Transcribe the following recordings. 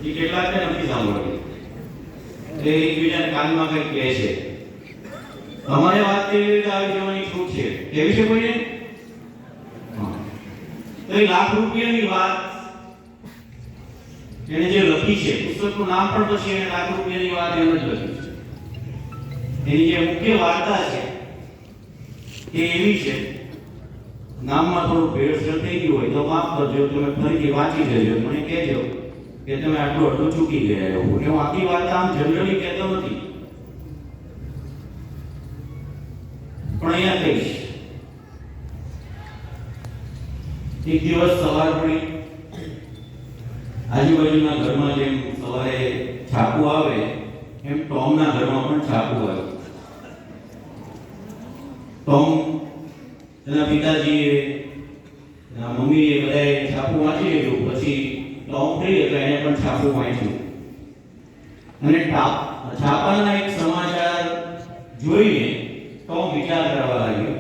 હજી કેટલાકને નથી સાંભળતી. એ એકબીજાને કાનમાં કંઈક કહે છે. અમારે વાત કેવી રીતે આવી જવાની છૂટ છે કેવી છે કોઈને? તો એ લાખ રૂપિયાની વાત એને જે લખી છે, પુસ્તકનું નામ પણ પછી એને લાખ રૂપિયાની વાત એમ જ લખી છે. એની જે મુખ્ય વાર્તા છે એ એવી છે, નામમાં થોડું ભેળસેળ થઈ ગયું હોય તો માફ કરજો, તમે ફરીથી વાંચી લેજો, મને કહેજો કે તમે આટલું અડધું ચૂકી ગયા એવું. હું આખી વાર્તા આમ જનરલી કહેતો નથી, પણ અહીંયા કહીશ. એક દિવસ સવાર પડી, આજુબાજુના ઘરમાં જેમ સવારે છાપું આવે એમ ટોમના ઘરમાં પણ છાપું આવ્યું. ટોમ એના પિતાજીએ, એના મમ્મીએ બધાએ છાપું વાંચી લીધું. પછી ટોમ ફ્રી એટલે એને પણ છાપું વાંચ્યું અને છાપાના એક સમાચાર જોઈને ટોમ વિચાર કરવા લાગ્યો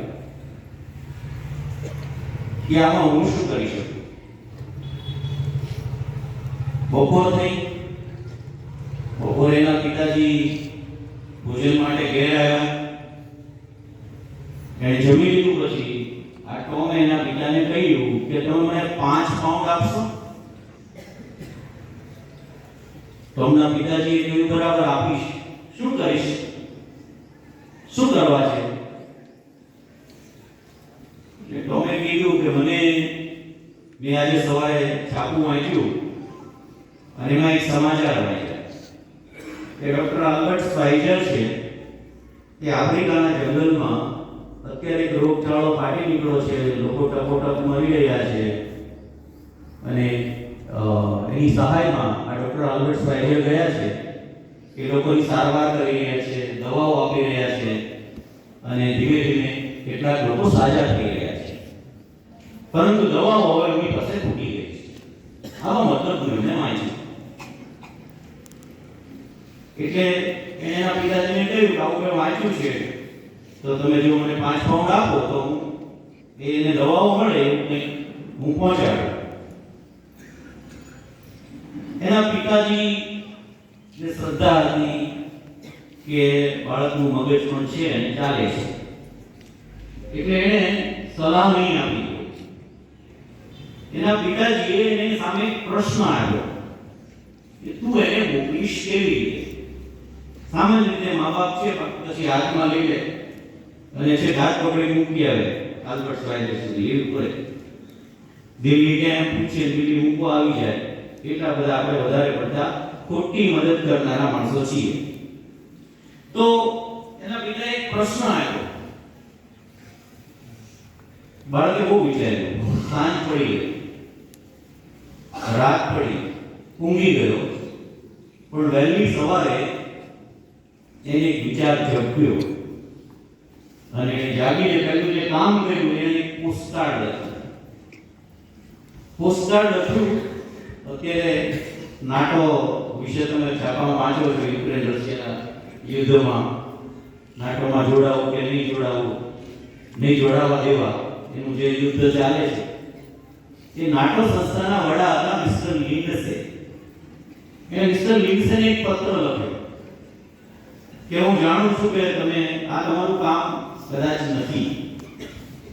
કે આમાં હું શું કરી શકું. બપોર થઈ. બપોરે એના પિતાજી ભોજન માટે ઘેર આવ્યા. એને જમી લીધું પછી આ ટોમે એના પિતાને કહ્યું કે તમે મને 5 પાઉન્ડ આપશો? ટોમના પિતાજીએ કહ્યું બરાબર આપીશ. શું કરીશ? શું કરવા છે? એટલે ટોમે કીધું કે મેં આજે સવારે છાપું વાંચ્યું અને એમાં એક સમાચાર વાંચ્યા કે ડોક્ટર આલ્બર્ટ સ્પાઇઝર છે તે આફ્રિકાના જંગલમાં અત્યારે એક રોગચાળો ફાટી નીકળ્યો છે, લોકો ટપોટપ મરી રહ્યા છે અને એની સહાયમાં આ ડોક્ટર આલ્બર્ટ સ્પાઇઝર ગયા છે. એ લોકોની સારવાર કરી રહ્યા છે, દવાઓ આપી રહ્યા છે અને ધીમે ધીમે કેટલાક લોકો સાજા થઈ રહ્યા છે. પરંતુ દવાઓ હવે એમની પાસે ખૂટી ગઈ છે. આનો મતલબ એમને વાંચ્યું. એટલે એના પિતાજીને કહ્યું કે આવું મેં વાંચ્યું છે, તો તમે જો મને 5 પાઉન્ડ આપો તો એને દવાઓ મળે એવું હું પહોંચાડું. એના પિતાજી ને શ્રદ્ધા હતી કે બાળકનું મગજ પણ છે અને ચાલે છે, એટલે એને સલાહ નહીં આપી. એના પિતાજીએ એની સામે એક પ્રશ્ન આવ્યો કે તું એને મોકલીશ કેવી રીતે? સામાન્ય રીતે મા બાપ છે પછી હાથમાં લઈ લે અને છે હાથ પકડી મૂકી આવે આલ્બર્ટ સ્પાઇઝર સુધી. એવી કરે દિલ્હી ક્યાં એમ પૂછે, દિલ્હી મૂકવા આવી જાય. એટલા બધા આપણે વધારે પડતા ખોટી મદદ કરનારા માણસો છીએ. તો એના પિતાએ એક પ્રશ્ન આવ્યો. બાળકે બહુ વિચાર્યું. સાંજ પડી ગઈ, રાત પડી, ઊંઘી ગયો, પણ વહેલી સવારે એને એક વિચાર ઝબક્યો અને જાગીને પહેલું જે કામ કર્યું એને એક પોસ્ટકાર્ડ લખ્યું. પોસ્ટકાર્ડ લખ્યું. અત્યારે નાટો વિશે તમે છાપામાં વાંચો છો, યુક્રેન રશિયાના યુદ્ધમાં નાટોમાં જોડાવું કે નહીં જોડાવું, નહીં જોડાવા દેવા, એનું જે યુદ્ધ ચાલે છે એ નાટો સંસ્થાના વડા હતા મિસ્ટર લિન્ડસે. એ મિસ્ટર લિન્ડસેને એક પત્ર લખ્યો કે હું જાણું છું કે તમે આ તમારું કામ કદાચ નથી.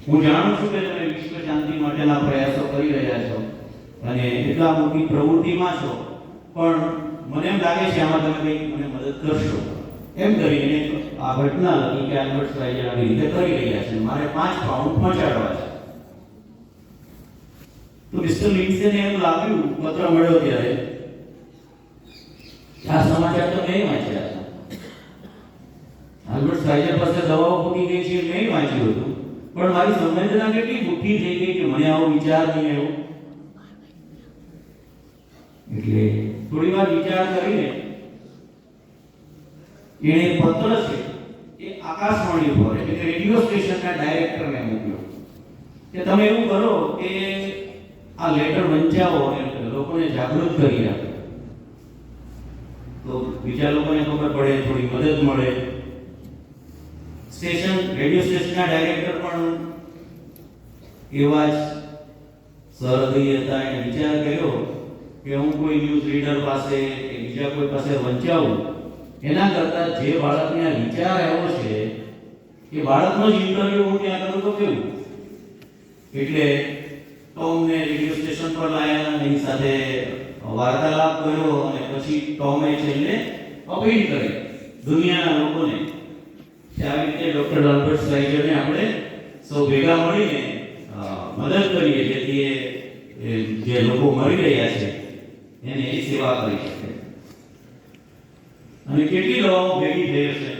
હું જાણું છું કે તમે વિશ્વ શાંતિ માટેના પ્રયાસો કરી રહ્યા છો અને એટલા મોટી પ્રવૃત્તિમાં છો, પણ મને એમ લાગે છે આમાં તમે કંઈક મને મદદ કરશો. એમ કરીને આ ઘટના લખી કે આલ્બર્ટ સ્પાઇઝર આવી રીતે કરી રહ્યા છે, મારે 5 પાઉન્ડ પહોંચાડવા છે. તો મિસ્ટર લિન્ડસેને એમ લાગ્યું પત્ર મળ્યો ત્યારે આ સમાચાર તો મેં વાંચ્યા હતા. આલ્બર્ટ સ્પાઇઝર પાસે દવાઓ ખૂટી ગઈ છે મેં વાંચ્યું હતું, પણ મારી સંવેદના કેટલી બુદ્ધિ થઈ ગઈ કે મને આવો વિચાર નહીં આવ્યો. એટલે થોડી વાર વિચાર કરીને એને પત્ર છે એ આકાશવાણી પર એટલે કે રેડિયો સ્ટેશનના ડાયરેક્ટરને મોકલ્યો કે તમે એવું કરો કે આ લેટર વંચાવો અને લોકોને જાગૃત કરી આપો, તો બીજા લોકોને ખબર પડે, થોડી મદદ મળે. રેડિયો સ્ટેશનના ડાયરેક્ટર પણ એવા જ સહૃદય હતા. એને વિચાર કર્યો કે હું કોઈ ન્યૂઝ રીડર પાસે કે બીજા કોઈ પાસે વંચાવું, એના કરતાં જે બાળકને આ વિચાર આવ્યો છે એ બાળકનો જ ઇન્ટરવ્યૂ હું ત્યાં કરું તો કેવું? એટલે ટોમને રેડિયો સ્ટેશન પર લાવ્યા અને એની સાથે વાર્તાલાપ કર્યો અને પછી ટોમે છેલ્લે અપીલ કરી દુનિયાના લોકોને કે આવી રીતે ડૉક્ટર આલ્બર્ટ શ્વાઇઝરને આપણે સૌ ભેગા મળીને મદદ કરીએ જેથી જે લોકો મરી રહ્યા છે એને એ સેવા કરી શકે. અને કેટલી દવાઓ ભેગી થઈ હશે,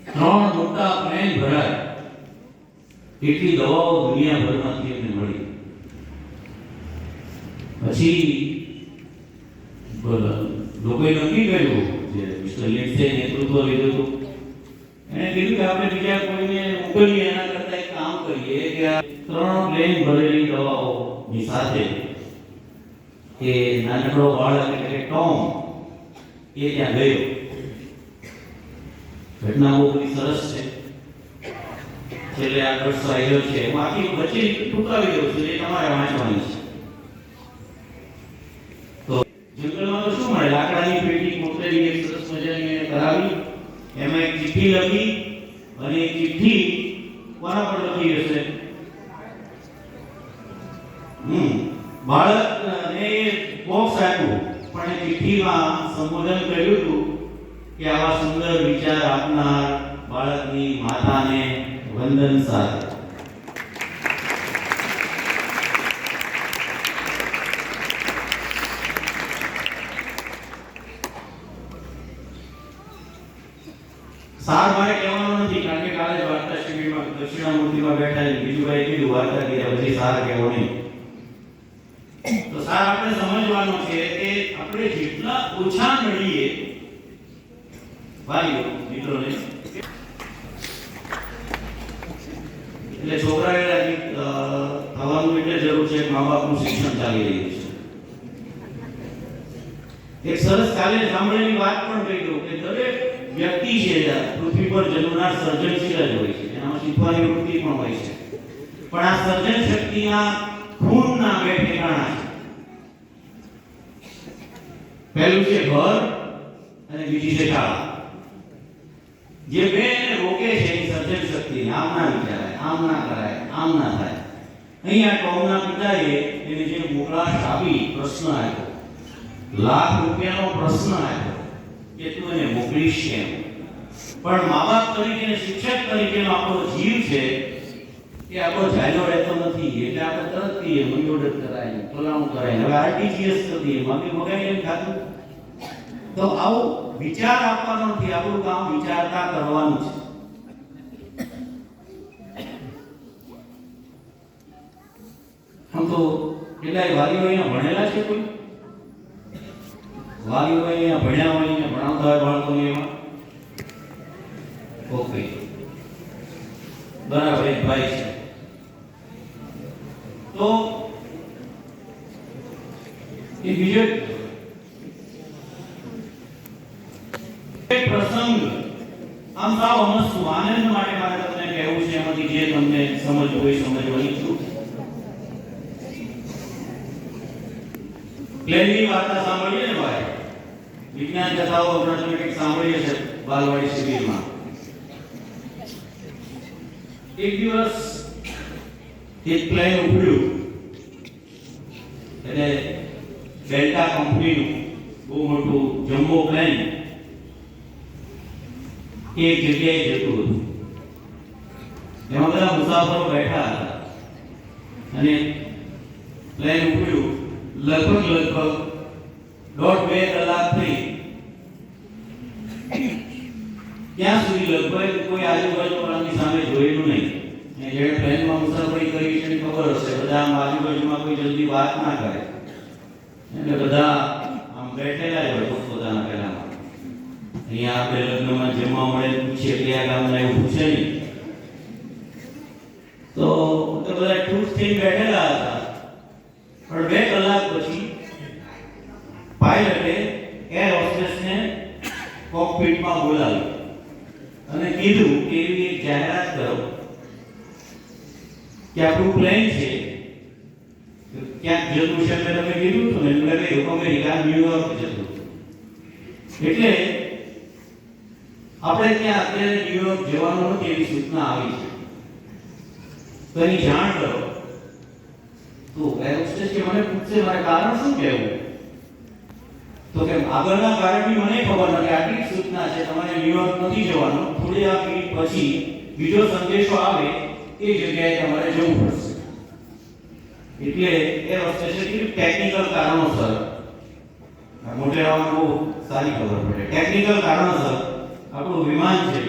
3 મોટા પ્લેન ભરાય એટલી દવાઓ દુનિયાભરમાંથી એમને મળી. પછી લોકોએ નક્કી કર્યું, જે મિસ્ટર લિન્ડસે નેતૃત્વ લીધું હતું, એણે કીધું કે આપણે બીજા કોઈને મોકલીએ એના કરતાં એક કામ કરીએ કે આ 3 પ્લેન ભરેલી દવાઓની સાથે એ નાનકડો બાળક એટલે કે ટોમ એ ત્યાં ગયો. ઘટના બહુ બધી સરસ છે. છેલ્લે આગળ શ્વાઇઝર છે, હું આખી વચ્ચે ટૂંકાવી દઉં છું, એ તમારે વાંચવાની છે. તો જંગલમાં તો શું મળે? લાકડાની પેટી મોકલેલી એક સરસ મજાની એને કરાવી, એમાં એક ચિઠ્ઠી લખી અને એ ચિઠ્ઠી કોના પર લખી હશે? બાળકને બોક્સ આપ્યું, પણ એ ચિઠ્ઠીમાં સંબોધન કર્યું હતું કે આવા સુંદર વિચાર આપનાર બાળકની માતાને વંદન સાથે. સાર મારે કહેવાનું નથી, કારણ કે કાલે જ વાર્તા શિબિરમાં દક્ષિણામૂર્તિમાં બેઠા છે, બીજું ભાઈ કીધું વાર્તા કીધા પછી સાર કહેવો નહીં. તો સાર આપણે સમજવાનો છે કે આપણે જેટલા ઓછા મળીએ ભાઈઓ મિત્રોને, એટલે છોકરાએ રાજી થવાનું એટલે જરૂર છે મા બાપનું શિક્ષણ ચાલી રહ્યું છે. એક સરસ કાલે સાંભળેલી વાત પણ કહી દઉં કે દરેક વ્યક્તિ છે પૃથ્વી પર જન્મનાર સર્જનશીલ જ હોય છે, એનામાં શીખવાની વૃત્તિ પણ હોય છે, પણ આ સર્જન શક્તિના ખૂનના 2 ઠેકાણા છે. પહેલું છે ઘર અને બીજી છે શાળા. જે બે એને રોકે છે એ સર્જન શક્તિને, આમ ના વિચારાય, આમ ના કરાય, આમ ના થાય. અહીંયા ટોમના પિતાએ એને જે મોકળાશ આપી, પ્રશ્ન આપ્યો, લાખ રૂપિયાનો પ્રશ્ન આપ્યો કે તું એને મોકલીશ કેમ? પણ મા બાપ તરીકે અને શિક્ષક તરીકેનો આપણો જીવ છે એ આપણો જાયલો રહેતો નથી, એટલે આપણે તરત કહીએ મની ઓર્ડર કરાય, ફલાણું કરાય, હવે આરટીજીએસ કરી દઈએ, મગી મગાઈ એમ ખાતું. તો આવું વિચાર આપવાનો નથી, આપણું કામ વિચારતા કરવાનું છે. આમ તો કેટલાય વાલીઓ અહીંયા ભણેલા છે, કોઈ વાલીઓ અહીંયા ભણ્યા હોય, અહીંયા ભણાવતા હોય બાળકોને એમાં? ઓકે, બરાબર, એક ભાઈ છે. તો એ બીજો પ્રસંગ આમ સાવ અમસ્તુ આનંદ માટે મારે તમને કહેવું છે, એમાંથી જે તમને સમજવું હોય સમજવાની છું. પ્લેનની વાર્તા સાંભળીએ ને ભાઈ, વિજ્ઞાન કથાઓ હમણાં તમે કંઈક સાંભળીએ છે બાલવાડી શિબિરમાં. એક દિવસ એક પ્લેન ઉડ્યું, એટલે ડેલ્ટા કંપનીનું બહુ મોટું જમ્બો પ્લેન એક જગ્યાએ જતું હતું. એમાં બધા મુસાફરો બેઠા હતા અને પ્લેન ઉડ્યું. લગભગ 1.5-2 કલાક થઈ, ત્યાં સુધી લગભગ કોઈ આજુબાજુવાળાની સામે જોયેલું નહીં. જેણે પ્લેનમાં મુસાફરી કરી છે ખબર હશે, બધા આમ આજુબાજુમાં કોઈ જલ્દી વાત ના કરે, એટલે બધા આમ બેઠેલા જ હોય પોતાના પહેલામાં. અહીંયા આપણે લગ્નમાં જમવા મળે પૂછીએ કયા ગામના, એવું પૂછે નહીં. તો બધા ખુશ થઈને બેઠેલા હતા. પણ 2 કલાક પછી પાયલટે એર હોસ્ટેસને કોકપિટમાં બોલાવી અને કીધું કે એવી એક જાહેરાત કરો કે આપણું પ્લેન છે ક્યાંક જતું છે, એટલે તમે કીધું હતું ને એટલે કહ્યું અમેરિકા ન્યુયોર્ક જતું. એટલે આપણે ત્યાં અત્યારે ન્યુયોર્ક જવાનું નથી એવી સૂચના આવી છે, તો એની જાણ કરો. તો એરોસ્ટેસ કે મને પૂછશે મારે કારણ શું કહેવું, તો કે આગળના કારણની મને ખબર નથી, આટલી સૂચના છે, તમારે ન્યુયોર્ક નથી જવાનું, થોડી આ મિનિટ પછી બીજો સંદેશો આવે એ જગ્યાએ તમારે જવું પડશે. એટલે એરોસ્ટેસ કે ટેકનિકલ કારણોસર, મોટેરાઓને બહુ સારી ખબર પડે, ટેકનિકલ કારણોસર આપણું વિમાન છે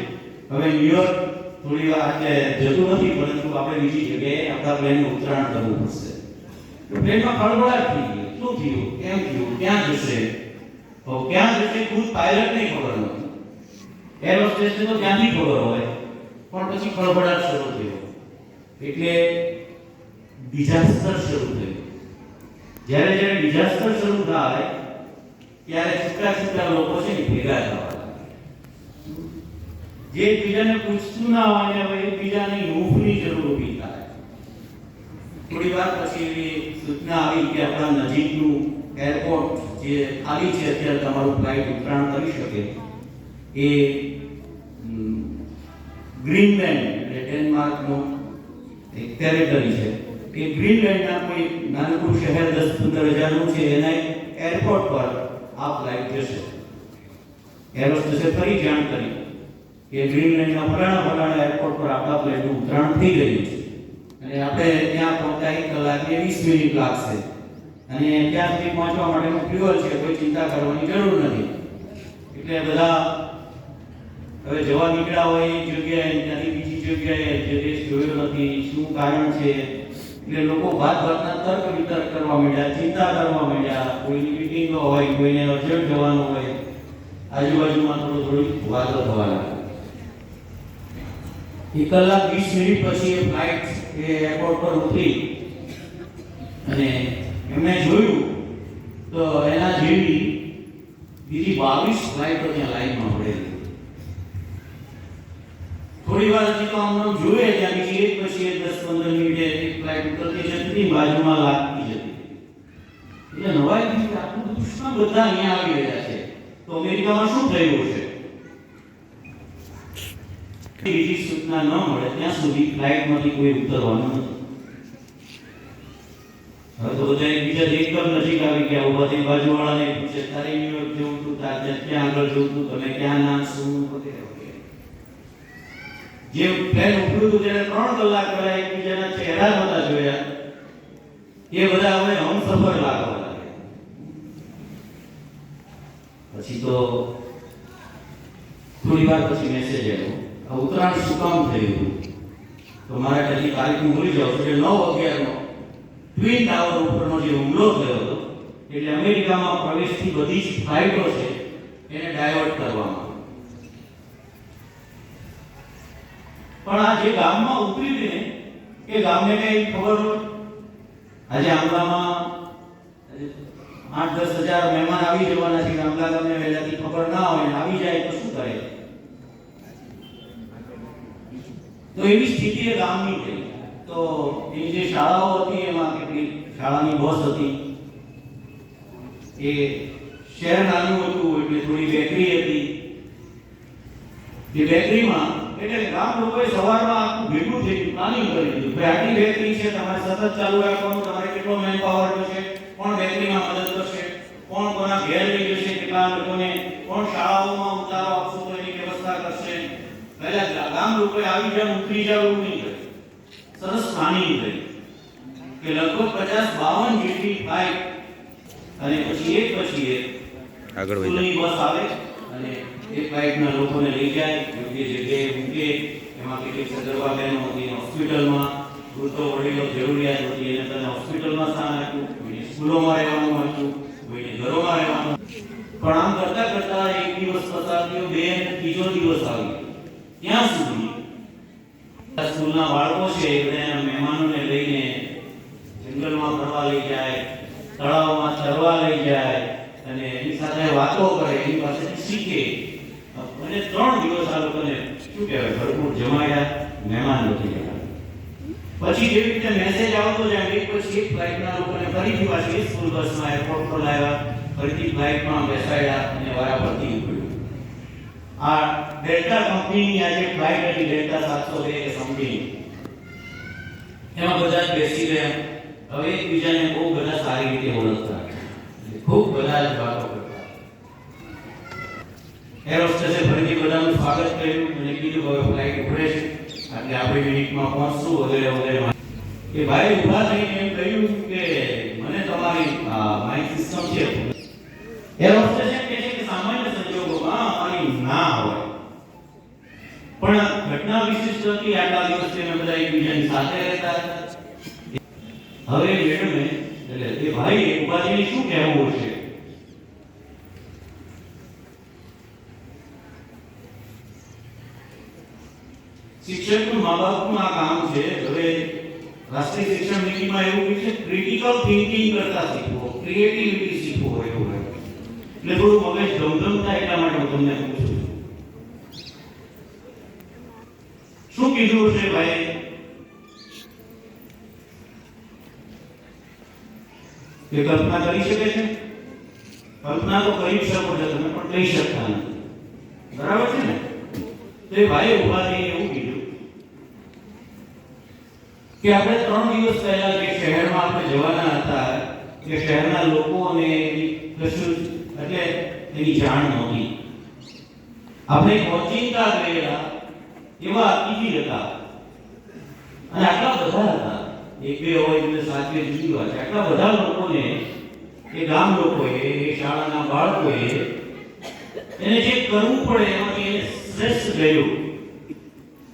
હવે ન્યુયોર્ક થોડી વાર એટલે જતું નથી, પરંતુ આપણે બીજી જગ્યાએ આપણા પ્લેનનું ઉતરાણ કરવું પડશે. તો પ્લેનમાં ખળભળાટ થઈ ગઈ, શું થયું, કેમ થયું, ક્યાં જશે, તો ક્યાં જશે ખુદ પાયલટને ખબર નથી, એરોસ્ટેસને તો ક્યાંથી ખબર હોય, પણ પછી ખળભળાટ શરૂ થયો. એટલે ડિઝાસ્ટર શરૂ થયું. જ્યારે જ્યારે ડિઝાસ્ટર શરૂ થાય ત્યારે છૂટા છૂટા લોકો છે ને ભેગા થવા લાગે. જે એકબીજાને પૂછતું ના હોય ને હવે એકબીજાની હૂંફની જરૂર ઊભી થાય. થોડી વાર પછી એવી સૂચના આવી કે આપણા નજીકનું એરપોર્ટ જે ખાલી છે અત્યારે તમારું ફ્લાઇટ ઉતરાણ કરી શકે એ ગ્રીનલેન્ડ એટલે ડેનમાર્કનું એક ટેરેટરી છે, એ ગ્રીનલેન્ડના કોઈ નાનકડું શહેર 10-15 હજારનું છે, એના એરપોર્ટ પર આ ફ્લાઇટ જશે. એરોસ્ટેસે ફરી જાણ કરી કે ગ્રીનલેન્ડના ફલાણા એરપોર્ટ પર આપણા પ્લેનનું ઉતરાણ થઈ ગયું છે અને આપણે ત્યાં પહોંચતા 1 કલાક ને 20 મિનિટ લાગશે અને ત્યાં સુધી પહોંચવા માટેનું ફ્યુઅલ છે, કોઈ ચિંતા કરવાની જરૂર નથી. એટલે બધા હવે જવા નીકળ્યા હોય એક જગ્યાએ ત્યાંથી બીજી જગ્યાએ જે દેશ જોયો નથી, શું કારણ છે, એટલે લોકો ભાતના તર્ક વિતર્ક કરવા માંડ્યા, ચિંતા કરવા માંડ્યા, કોઈની મીટિંગો હોય, કોઈને અર્જન્ટ જવાનું હોય, આજુબાજુમાં થોડી વાતો થવા લાગી. 1 કલાક 20 મિનિટ પછી એ ફ્લાઇટ એ એરપોર્ટ પર ઉતરી અને એમણે જોયું તો એના જેવી બીજી 22 ફ્લાઇટો ત્યાં લાઈનમાં પડેલી. થોડી વાર હજી તો આમ જોઈએ ત્યાં બીજી એક પછી એક 10-15 મિનિટે એક ફ્લાઇટ ઉતરતી જતી, બાજુમાં લાગતી જતી. એટલે નવાઈ થઈ કે આટલું બધું શું બધા અહીંયા આવી રહ્યા છે, તો અમેરિકામાં શું થયું છે? બીજી સૂચના ન મળે ત્યાં સુધી ફ્લાઇટમાંથી કોઈ ઉતરવાનું નથી. હવે તો બધા એકબીજા એકદમ નજીક આવી ગયા, ઉભા થઈ બાજુવાળાને પૂછે તારે ન્યુયોર્ક જવું હતું, તારે ક્યાં આગળ જવું હતું, તમે ક્યાં નામ શું વગેરે. જે પ્લેન ઉભું હતું ત્યારે 3 કલાક પહેલા એકબીજાના ચહેરા નહોતા જોયા, એ બધા હવે હમસફર લાગવા લાગ્યા. પછી તો થોડી વાર પછી મેસેજ આવ્યો, આ ઉતરાણ શું કામ થયું? તો મારા કદી તારીખ ભૂલી જાવ એટલે 9/11 નો ટ્વિન ટાવર ઉપરનો જે હુમલો થયો હતો એટલે અમેરિકામાં પ્રવેશથી બધી જ ફ્લાઇટો છે એને ડાયવર્ટ કરવામાં. પણ આ જે ગામમાં ઉતરી ને એ ગામને કઈ ખબર હોય, આજે આંબલામાં 8-10 હજાર મહેમાન આવી જવાના છે, આંબલા ગામને વહેલાથી ખબર ના હોય ને આવી જાય તો શું કરે? તો એવી સ્થિતિ એ ગામની થઈ. તો એ જે શાળાઓ હતી એમાં કેટલી શાળાની બસ હતી, એ શહેર નાનું હતું એટલે થોડી બેકરી હતી, જે બેકરીમાં એટલે ગામ લોકોએ સવારમાં આખું ભેગું થઈ પ્લાનિંગ કરી દીધું કે આટલી બેકરી છે, તમારે સતત ચાલુ રાખવાનું, તમારે કેટલો મેન પાવર જોશે, કોણ બેકરીમાં મદદ કરશે, કોણ કોના ઘેર લઈ જશે, કેટલા લોકોને કોણ શાળાઓમાં ઉતારો આપશે તો એની વ્યવસ્થા કરશે. પહેલા ગામ લોકોએ આવી જાવ ઉતરી જાવ એવું નહીં કરે, સરસ પ્લાનિંગ કરી કે લગભગ 50-52 જેટલી ફ્લાઇટ અને પછી એક આગળ વધી બસ આવે અને એક ફ્લાઇટના લોકોને લઈ જાય, યોગ્ય જગ્યાએ મૂકે. એમાં કેટલીક સગર્ભા બહેનો હતી, હોસ્પિટલમાં વૃદ્ધો વડીલો જરૂરિયાત હતી એને તને હોસ્પિટલમાં સ્થાન આપ્યું, કોઈને સ્કૂલોમાં રહેવાનું આપ્યું, કોઈને ઘરોમાં રહેવાનું. પણ આમ કરતા કરતા એક દિવસ પસાર થયો, 2 અને 3જો દિવસ આવી ત્યાં સુધી સ્કૂલના બાળકો છે એના મહેમાનોને લઈને જંગલમાં ફરવા લઈ જાય, તળાવમાં તરવા લઈ જાય અને એની સાથે વાતો કરે, એની પાસેથી શીખે. અને 3 દિવસ આ લોકોને શું કહેવાય ભરપૂર જમાયા, મહેમાન નથી ગયા. પછી જેવી રીતે મેસેજ આવતો જાય એક પછી એક ફ્લાઇટના લોકોને ફરીથી પાછી સ્કૂલ બસમાં એરપોર્ટ પર લાવ્યા, ફરીથી ફ્લાઇટમાં બેસાડ્યા અને વારાફરતી ઉડ્યું. આ ડેલ્ટા કંપનીની આજે ફ્લાઇટ હતી, ડેલ્ટા 702 કે સમથિંગ, એમાં બધા જ બેસી ગયા. હવે એકબીજાને બહુ બધા સારી રીતે ઓળખતા, ખૂબ બધા જ વાતો કરતા. એર હોસ્ટેસે ફરીથી બધાનું સ્વાગત કર્યું અને કીધું હવે ફ્લાઇટ ઉપડે છે, એટલે આપણે મિનિટમાં પહોંચશું વગેરે વગેરે. એ ભાઈ ઊભા થઈને એમ કહ્યું કે મને તમારી મારી સિસ્ટમ છે. એર હોસ્ટેસ એમ કહે છે કે સામાન્ય સંજોગોમાં અમારી ના હોય, પણ ઘટના વિશિષ્ટ હતી. આટલા દિવસથી અમે બધા એકબીજાની સાથે રહેતા હતા. હવે મેડમે એટલે એ ભાઈ ઊભા થઈને શું કહેવું હશે? શિક્ષકનું મા બાપનું આ કામ છે. હવે રાષ્ટ્રીય શિક્ષણ નીતિમાં એવું છે ક્રિટિકલ થિંકિંગ કરતા શીખવો, ક્રિએટિવિટી શીખવો એવું હોય. એટલે થોડું મગજ ધમધમતા, એટલા માટે હું તમને પૂછું છું શું કીધું છે ભાઈ? એ કલ્પના કરી શકે છે? કલ્પના તો કરી શકો છો તમે, પણ કહી શકતા નથી. બરાબર છે ને? તો એ ભાઈ ઊભા થઈને એવું કીધું કે આપણે 3 દિવસ પહેલા જે શહેરમાં આપણે જવાના હતા, કે શહેરના લોકોને કશું એટલે એની જાણ નહોતી. આપણે ઓચિંતા ગયેલા એવા અતિથિ હતા અને આટલા બધા હતા, એક બે હોય એટલે સાચે જુદી વાત. આટલા બધા લોકોને, એ ગામ લોકોએ, એ શાળાના બાળકોએ એને જે કરવું પડે એમાંથી એને શ્રેષ્ઠ કર્યું.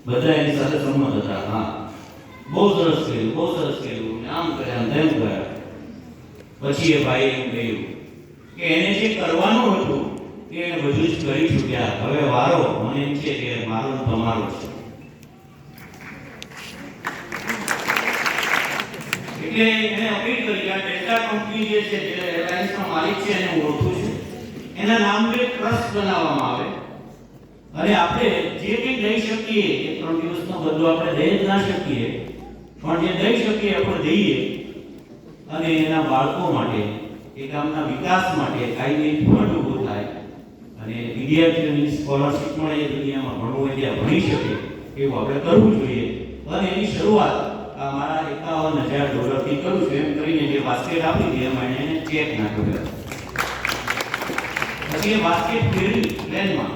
બધા એની સાથે સંમત હતા. હા, બહુ સરસ કર્યું, બહુ સરસ કર્યું, આમ કર્યા તેમ કર્યા. પછી એ ભાઈ એમ કહ્યું કે એને જે કરવાનું હતું એ એને બધું જ કરી છૂટ્યા. હવે વારો મને એમ છે કે મારો તમારો છે. એટલે એને અપીલ કરી કે આ ડેલ્ટા કંપની જે છે, જે એરલાઇન્સનો માલિક છે, એને હું ઓળખું છું, એના નામે ટ્રસ્ટ બનાવવામાં આવે અને આપણે જે કંઈ દઈ શકીએ એ 3 દિવસનો બદલો આપણે દઈ જ ના શકીએ, પણ જે દઈ શકીએ આપણે દઈએ અને એના બાળકો માટે, એ ગામના વિકાસ માટે કાયમી ફંડ ઊભું થાય અને વિદ્યાર્થીઓની સ્કોલરશીપ મળે, એ દુનિયામાં ભણવું હોય ત્યાં ભણી શકે એવું આપણે કરવું જોઈએ. અને એની શરૂઆત મારા $51,000 કરું છું એમ કરીને જે બાસ્કેટ આપી હતી એમાં એને ચેક નાખ્યો. પછી એ બાસ્કેટ ફેરવી પ્લેનમાં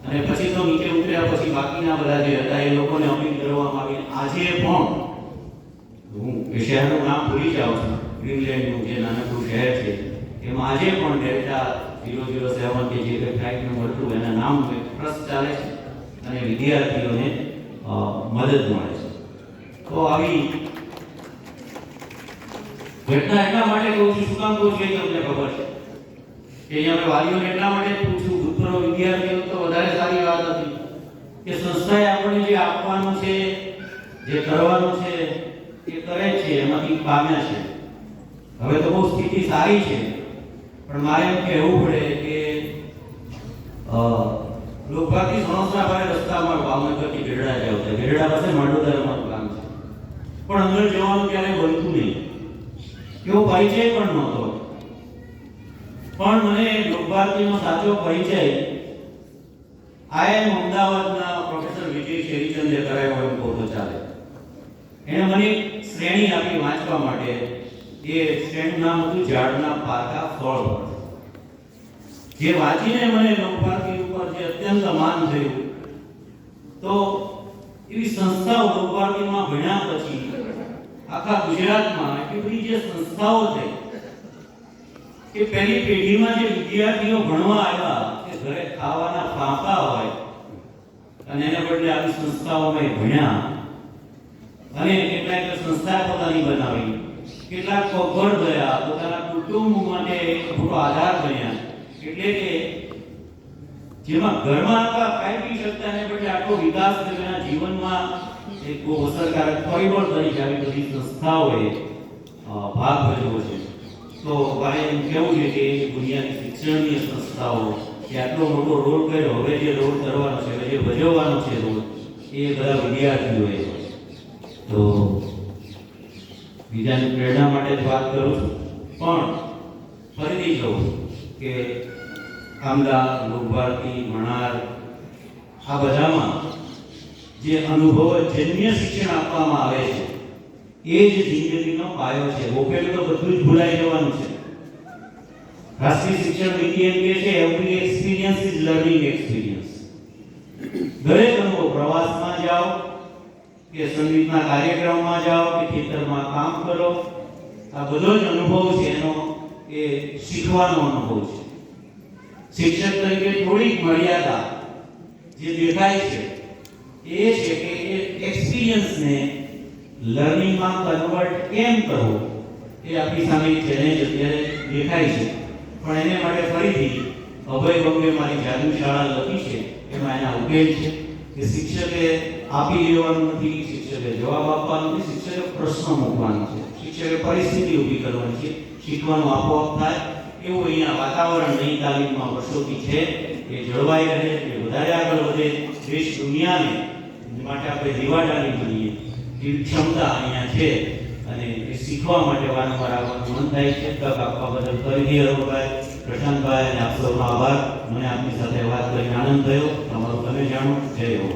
અને પછી તો નીચે ઉતર્યા. પછી બાકીના બધા જે હતા એ લોકોને અપીલ કરવામાં આવી. આજે પણ હું એ શહેરનું નામ ભૂલી જાઉં છું, ગ્રીનલેન્ડનું જે નાનકડું શહેર છે, એમાં આજે પણ ડેલ્ટા 007 કે જે ફ્લાઇટ નંબર હતું એના નામ ટ્રસ્ટ ચાલે છે અને વિદ્યાર્થીઓને મદદ મળે છે. તો આવી ઘટના એટલા માટે કહું છું, શું કામ કહું છું એ તમને ખબર છે કે અહીંયા અમે વાલીઓને એટલા માટે પૂછું, ભૂતપૂર્વ વિદ્યાર્થીઓ તો વધારે સારી વાત હતી કે સંસ્થાએ આપણને જે આપવાનું છે, જે કરવાનું છે એ કરે છે, એમાંથી પામ્યા છે. હવે તો બહુ સ્થિતિ સારી છે, પણ મારે એમ કહેવું પડે કે લોકભાગની સંસ્થા પાસે રસ્તામાં ભાવનગરથી ગઢડા જાવ છે, ગઢડા પાસે માંડોદરામાં ગામ છે, પણ અંદર જવાનું ક્યારે બનતું નહીં, એવો પરિચય પણ નહોતો. પણ મને લોકભારતીનો સાચો પરિચય IIM અમદાવાદના પ્રોફેસર વિજય શેરીચંદે કરાવ્યો એમ કહો તો ચાલે. એણે મને એક શ્રેણી આપી વાંચવા માટે. એ શ્રેણીનું નામ હતું ઝાડના પાકા ફળ. જે વાંચીને મને લોકભારતી ઉપર જે અત્યંત માન થયું. તો એવી સંસ્થાઓ લોકભારતીમાં ભણ્યા પછી આખા ગુજરાતમાં એટલી બધી જે સંસ્થાઓ છે કે પહેલી પેઢીમાં જે વિદ્યાર્થીઓ ભણવા આવ્યા કે ઘરે ખાવાના ફાંફા હોય અને એને બદલે આવી સંસ્થાઓમાં ભણ્યા અને કેટલાક સંસ્થા પોતાની બનાવી, કેટલાક પગભર થયા, પોતાના કુટુંબ માટે એક મોટો આધાર બન્યા. એટલે કે જેમાં ઘરમાં હતા ખાઈ પી શકતા ને બદલે આખો વિકાસ તેના જીવનમાં એક બહુ અસરકારક પરિબળ તરીકે આવી બધી સંસ્થાઓએ ભાગ ભજવ્યો છે. તો મારે એમ કહેવું છે કે દુનિયાની શિક્ષણની સંસ્થાઓ કે આટલો મોટો રોલ કર્યો, હવે જે રોલ કરવાનો છે, હવે જે ભજવવાનો છે રોલ, એ બધા વિદ્યાર્થીઓએ. તો બીજાની પ્રેરણા માટે જ વાત કરું છું, પણ ફરીથી કહું કે આમલા, લોકભારતી, મણાર આ બધામાં જે અનુભવજન્ય શિક્ષણ આપવામાં આવે છે એ જ જિંદગીનો પાયો છે. ઓપેલું તો બધું જ ભૂલાઈ જવાનું છે. રાષ્ટ્રીય શિક્ષણ નીતિ એમ કહે છે every experience is learning experience. દરેક અનુભવ, પ્રવાસમાં જાઓ કે સંગીતના કાર્યક્રમમાં જાઓ કે ખેતરમાં કામ કરો, આ બધો જ અનુભવ છે એનો એ શીખવાનો અનુભવ છે. શિક્ષક તરીકે થોડીક મર્યાદા જે દેખાય છે એ છે કે એ એક્સપિરિયન્સને લર્નિંગમાં કન્વર્ટ કેમ કરવો એ આપણી સામે ચેલેન્જ અત્યારે દેખાય છે. પણ એને માટે ફરીથી અભય બંગે મારી જાદુ શાળા લખી છે, એમાં એના ઉકેલ છે કે શિક્ષકે આપી દેવાનું નથી, શિક્ષકે જવાબ આપવાનો નથી, શિક્ષકે પ્રશ્ન મૂકવાનો છે, શિક્ષકે પરિસ્થિતિ ઊભી કરવાની છે, શીખવાનું આપોઆપ થાય એવું અહીંયા વાતાવરણ નવી તાલીમમાં વર્ષોથી છે. એ જળવાઈ રહે, એ વધારે આગળ વધે, દેશ દુનિયાને માટે આપણે દીવાડાની જોઈએ એવી ક્ષમતા અહીંયા છે અને એ શીખવા માટે વારંવાર આવવાનું મન થાય છે. તક આપવા બદલ ફરીથી હરભાઈ, પ્રશાંતભાઈ અને આપ સૌનો આભાર. મને આપની સાથે વાત કરીને આનંદ થયો. તમારું તમે જાણો. જય હો.